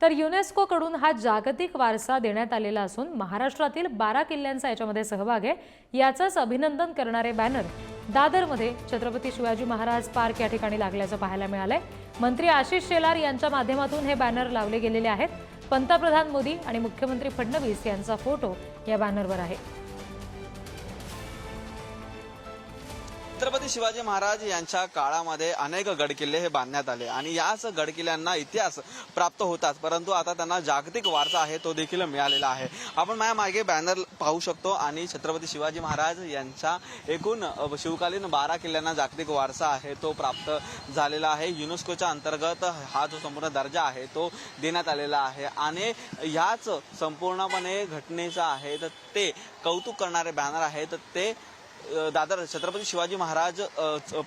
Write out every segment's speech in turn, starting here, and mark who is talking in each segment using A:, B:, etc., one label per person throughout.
A: तर युनेस्को कडून हा जागतिक वारसा देण्यात आलेला असून महाराष्ट्रातील 12 किल्ल्यांचा याच्यामध्ये सहभाग आहे। याचंच अभिनंदन करणारे बॅनर दादरमध्ये छत्रपती शिवाजी महाराज पार्क या ठिकाणी लागल्याचं पाहायला मिळालंय। मंत्री आशिष शेलार यांच्या माध्यमातून हे बॅनर लावले गेलेले आहेत। पंतप्रधान मोदी आणि मुख्यमंत्री फडणवीस यांचा फोटो या बॅनरवर आहे।
B: छत्रपती शिवाजी महाराज यांच्या काळामध्ये अनेक गडकिल्ले हे बांधण्यात आले आणि याच गडकिल्ल्यांना इतिहास प्राप्त होताच, परंतु आता त्यांना जागतिक वारसा आहे तो देखील मिळालेला आहे। आपण माझ्या मागे बॅनर पाहू शकतो आणि छत्रपती शिवाजी महाराज यांच्या एकूण शिवकालीन 12 किल्ल्यांना जागतिक वारसा आहे तो प्राप्त झालेला आहे। युनेस्कोच्या अंतर्गत हा जो संपूर्ण दर्जा आहे तो देण्यात आलेला आहे आणि याच संपूर्णपणे घटनेचा आहे तर ते कौतुक करणारे बॅनर आहेत ते दादर छत्रपती शिवाजी महाराज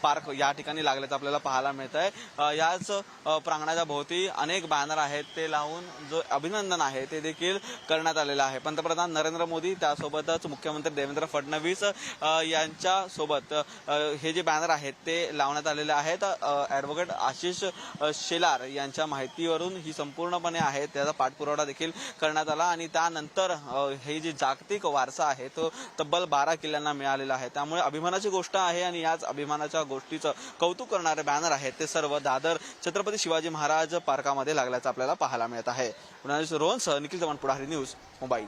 B: पार्क या ठिकाणी लागल्याचं आपल्याला पाहायला मिळत आहे। याच प्रांगणाच्या भोवती अनेक बॅनर आहेत ते लावून जो अभिनंदन आहे ते देखील करण्यात आलेलं आहे। पंतप्रधान नरेंद्र मोदी त्यासोबतच मुख्यमंत्री देवेंद्र फडणवीस यांच्या सोबत हे जे बॅनर आहेत ते लावण्यात आलेले आहेत। ॲडव्होकेट आशिष शेलार यांच्या माहितीवरून ही संपूर्णपणे आहे त्याचा पाठपुरावा देखील करण्यात आला आणि त्यानंतर हे जे जागतिक वारसा आहे तो तब्बल 12 किल्ल्यांना मिळालेला आहे। त्यामुळे अभिमानाची गोष्ट आहे आणि याच अभिमानाच्या गोष्टीचं कौतुक करणारे बॅनर आहेत ते सर्व दादर छत्रपती शिवाजी महाराज पार्कामध्ये लागल्याचं आपल्याला पाहायला मिळत आहे। रोहन सह निखिल चव्हाण, पुढारी न्यूज, मुंबई।